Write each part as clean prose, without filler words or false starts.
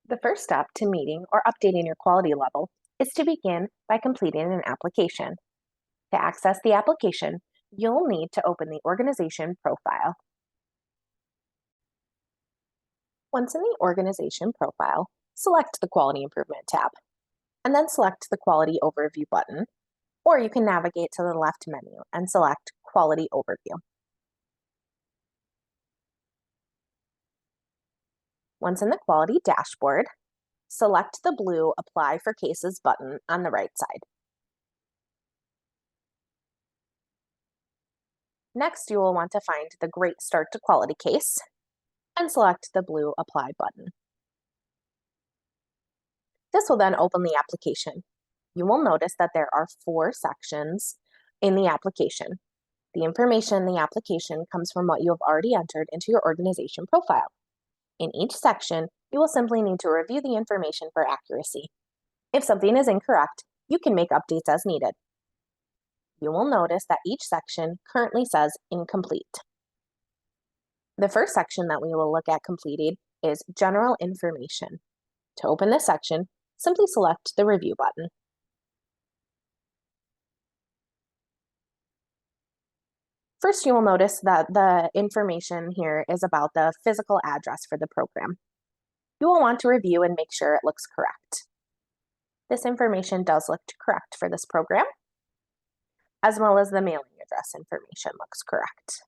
The first step to meeting or updating your quality level is to begin by completing an application. To access the application, you'll need to open the organization profile. Once in the organization profile, select the Quality Improvement tab, and then select the Quality Overview button, or you can navigate to the left menu and select Quality Overview. Once in the Quality dashboard, select the blue Apply for Cases button on the right side. Next, you will want to find the Great Start to Quality case and select the blue Apply button. This will then open the application. You will notice that there are 4 sections in the application. The information in the application comes from what you have already entered into your organization profile. In each section, you will simply need to review the information for accuracy. If something is incorrect, you can make updates as needed. You will notice that each section currently says incomplete. The first section that we will look at completed is General Information. To open this section, simply select the Review button. First, you will notice that the information here is about the physical address for the program. You will want to review and make sure it looks correct. This information does look correct for this program, as well as the mailing address information looks correct.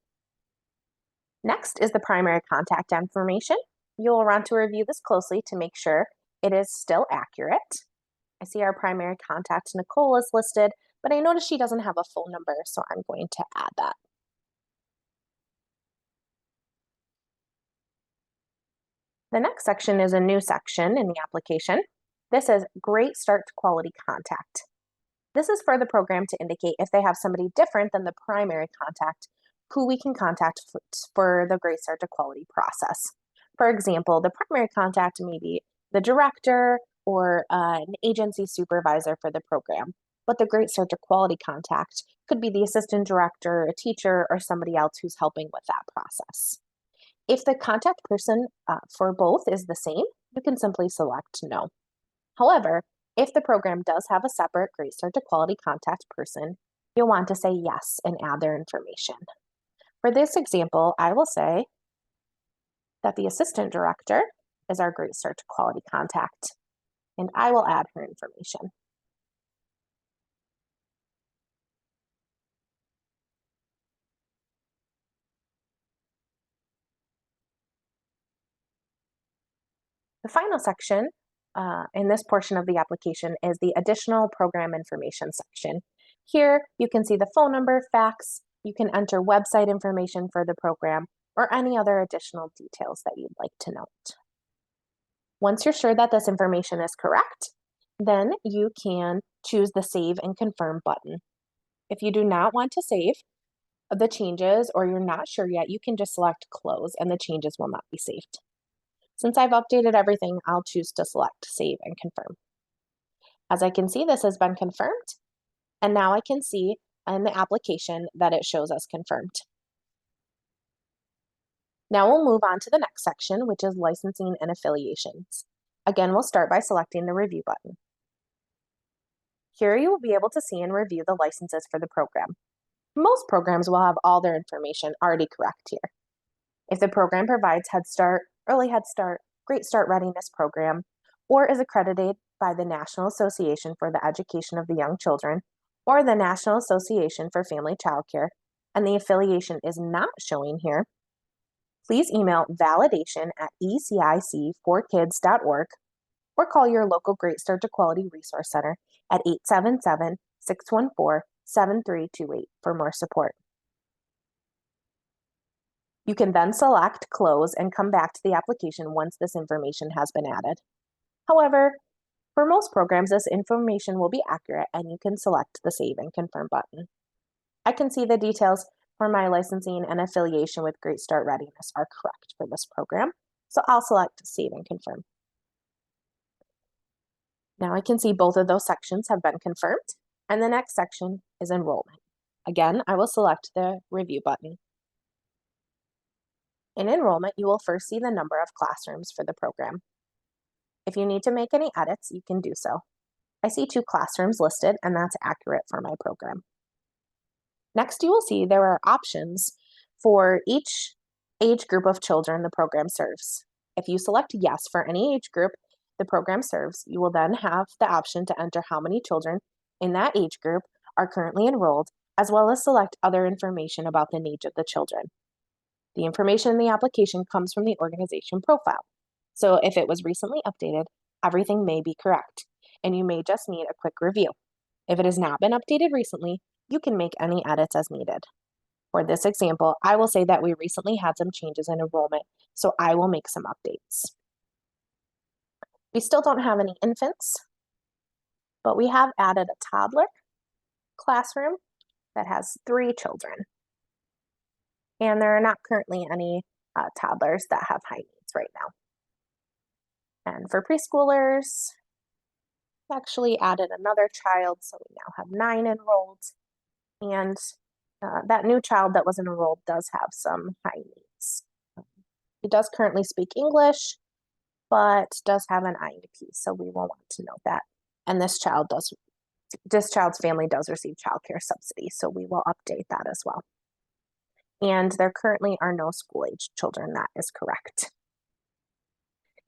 Next is the primary contact information. You will want to review this closely to make sure it is still accurate. I see our primary contact, Nicole, is listed, but I notice she doesn't have a phone number, so I'm going to add that. The next section is a new section in the application. This is Great Start to Quality Contact. This is for the program to indicate if they have somebody different than the primary contact who we can contact for the Great Start to Quality process. For example, the primary contact may be the director or an agency supervisor for the program, but the Great Start to Quality contact could be the assistant director, a teacher, or somebody else who's helping with that process. If the contact person for both is the same, you can simply select no. However, if the program does have a separate Great Start to Quality contact person, you'll want to say yes and add their information. For this example, I will say that the assistant director is our Great Start to Quality contact, and I will add her information. The final section in this portion of the application is the additional program information section. Here, you can see the phone number, fax, you can enter website information for the program, or any other additional details that you'd like to note. Once you're sure that this information is correct, then you can choose the Save and Confirm button. If you do not want to save the changes or you're not sure yet, you can just select Close and the changes will not be saved. Since I've updated everything, I'll choose to select Save and Confirm. As I can see, this has been confirmed, and now I can see in the application that it shows as confirmed. Now we'll move on to the next section, which is Licensing and Affiliations. Again, we'll start by selecting the Review button. Here you will be able to see and review the licenses for the program. Most programs will have all their information already correct here. If the program provides Head Start, Early Head Start, Great Start Readiness Program, or is accredited by the National Association for the Education of the Young Children, or the National Association for Family Childcare, and the affiliation is not showing here, please email validation@ecic4kids.org or call your local Great Start to Quality Resource Center at 877-614-7328 for more support. You can then select Close and come back to the application once this information has been added. However, for most programs, this information will be accurate and you can select the Save and Confirm button. I can see the details for my licensing and affiliation with Great Start Readiness are correct for this program, so I'll select Save and Confirm. Now I can see both of those sections have been confirmed, and the next section is Enrollment. Again, I will select the Review button. In Enrollment, you will first see the number of classrooms for the program. If you need to make any edits, you can do so. I see 2 classrooms listed, and that's accurate for my program. Next, you will see there are options for each age group of children the program serves. If you select yes for any age group the program serves, you will then have the option to enter how many children in that age group are currently enrolled, as well as select other information about the needs of the children. The information in the application comes from the organization profile. So if it was recently updated, everything may be correct, and you may just need a quick review. If it has not been updated recently, you can make any edits as needed. For this example, I will say that we recently had some changes in enrollment, so I will make some updates. We still don't have any infants, but we have added a toddler classroom that has 3 children. And there are not currently any toddlers that have high needs right now. And for preschoolers, we actually added another child, so we now have 9 enrolled. And that new child that was enrolled does have some high needs. He does currently speak English, but does have an IEP, so we will want to note that. And this child's family does receive childcare subsidy, so we will update that as well. And there currently are no school-age children. That is correct.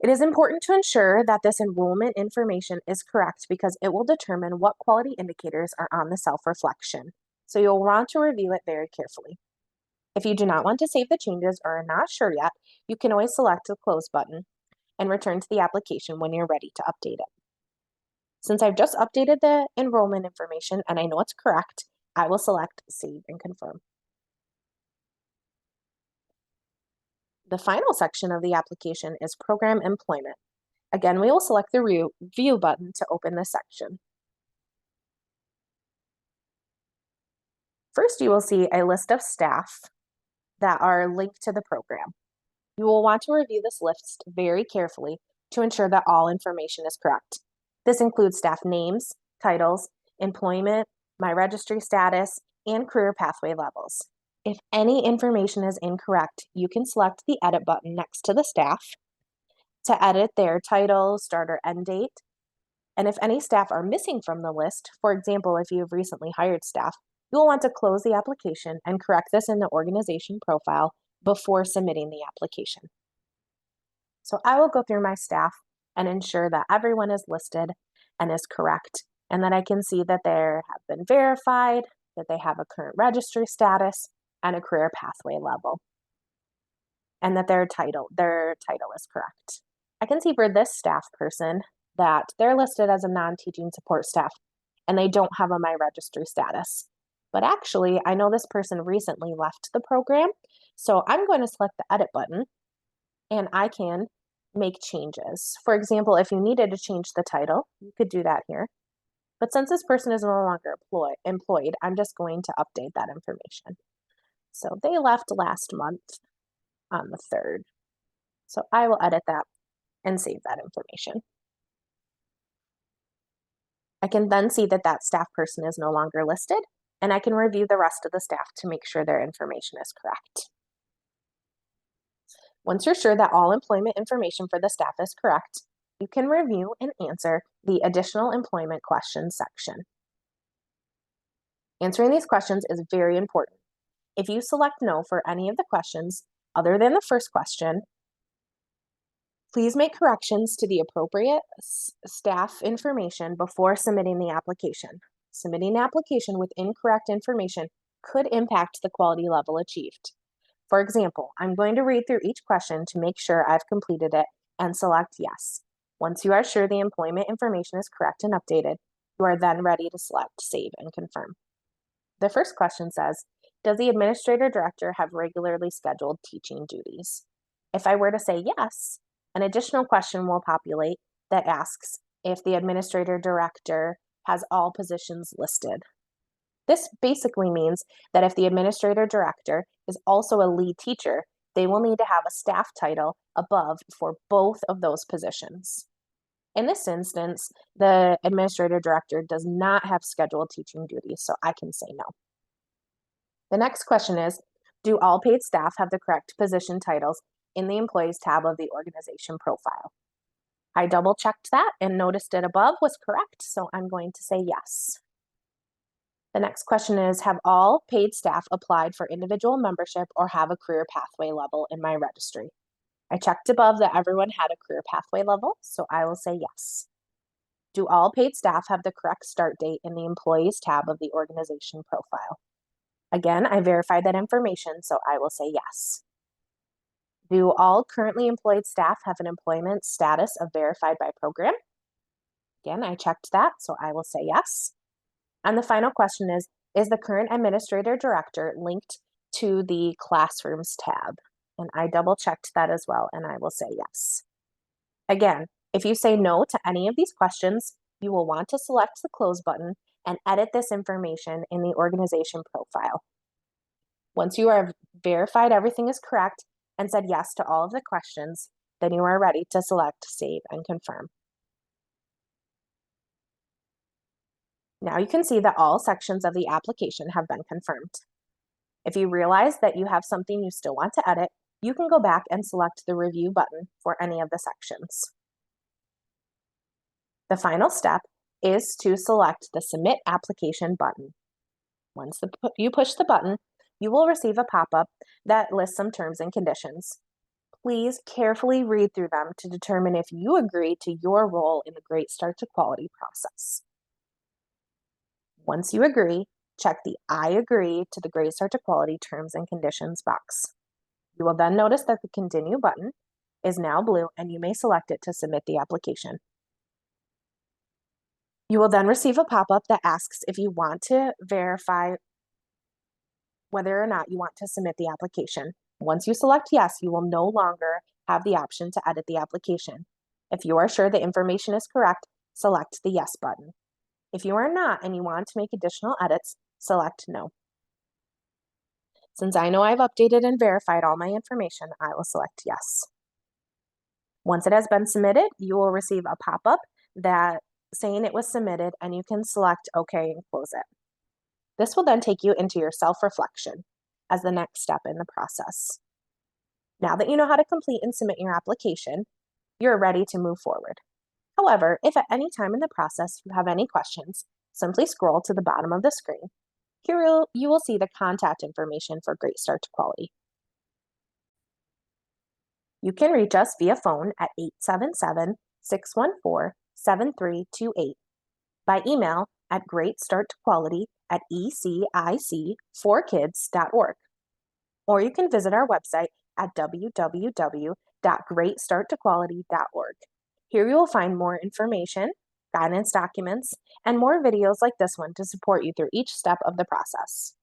It is important to ensure that this enrollment information is correct because it will determine what quality indicators are on the self-reflection. So you'll want to review it very carefully. If you do not want to save the changes or are not sure yet, you can always select the close button and return to the application when you're ready to update it. Since I've just updated the enrollment information and I know it's correct, I will select Save and Confirm. The final section of the application is Program Employment. Again, we will select the View button to open this section. First, you will see a list of staff that are linked to the program. You will want to review this list very carefully to ensure that all information is correct. This includes staff names, titles, employment, my registry status, and career pathway levels. If any information is incorrect, you can select the Edit button next to the staff to edit their title, start or end date. And if any staff are missing from the list, for example, if you have recently hired staff, you will want to close the application and correct this in the organization profile before submitting the application. So I will go through my staff and ensure that everyone is listed and is correct, and that I can see that they have been verified, that they have a current registry status, and a career pathway level, and that their title is correct. I can see for this staff person that they're listed as a non-teaching support staff and they don't have a My Registry status. But actually, I know this person recently left the program, so I'm going to select the Edit button and I can make changes. For example, if you needed to change the title, you could do that here. But since this person is no longer employed, I'm just going to update that information. So they left last month on the 3rd. So I will edit that and save that information. I can then see that that staff person is no longer listed, and I can review the rest of the staff to make sure their information is correct. Once you're sure that all employment information for the staff is correct, you can review and answer the Additional Employment Questions section. Answering these questions is very important. If you select no for any of the questions other than the first question, please make corrections to the appropriate staff information before submitting the application. Submitting an application with incorrect information could impact the quality level achieved. For example, I'm going to read through each question to make sure I've completed it and select yes. Once you are sure the employment information is correct and updated, you are then ready to select Save and Confirm. The first question says, does the administrator director have regularly scheduled teaching duties? If I were to say yes, an additional question will populate that asks if the administrator director has all positions listed. This basically means that if the administrator director is also a lead teacher, they will need to have a staff title above for both of those positions. In this instance, the administrator director does not have scheduled teaching duties, so I can say no. The next question is, do all paid staff have the correct position titles in the Employees tab of the organization profile? I double checked that and noticed it above was correct, so I'm going to say yes. The next question is, have all paid staff applied for individual membership or have a career pathway level in my registry? I checked above that everyone had a career pathway level, so I will say yes. Do all paid staff have the correct start date in the employees tab of the organization profile? Again, I verified that information, so I will say yes. Do all currently employed staff have an employment status of verified by program? Again, I checked that, so I will say yes. And the final question is the current administrator director linked to the classrooms tab? And I double checked that as well, and I will say yes. Again, if you say no to any of these questions, you will want to select the close button and edit this information in the organization profile. Once you have verified everything is correct and said yes to all of the questions, then you are ready to select Save and Confirm. Now you can see that all sections of the application have been confirmed. If you realize that you have something you still want to edit, you can go back and select the Review button for any of the sections. The final step is to select the Submit Application button. Once you push the button, you will receive a pop-up that lists some terms and conditions. Please carefully read through them to determine if you agree to your role in the Great Start to Quality process. Once you agree, check the I agree to the Great Start to Quality terms and conditions box. You will then notice that the Continue button is now blue and you may select it to submit the application. You will then receive a pop-up that asks if you want to verify whether or not you want to submit the application. Once you select yes, you will no longer have the option to edit the application. If you are sure the information is correct, select the yes button. If you are not and you want to make additional edits, select no. Since I know I've updated and verified all my information, I will select yes. Once it has been submitted, you will receive a pop-up that saying it was submitted, and you can select OK and close it. This will then take you into your self-reflection as the next step in the process. Now that you know how to complete and submit your application, you're ready to move forward. However, if at any time in the process you have any questions, simply scroll to the bottom of the screen. Here you will see the contact information for Great Start to Quality. You can reach us via phone at 877-614-7328, by email at greatstarttoquality@ecic4kids.org, or you can visit our website at www.greatstarttoquality.org. Here you will find more information, guidance documents, and more videos like this one to support you through each step of the process.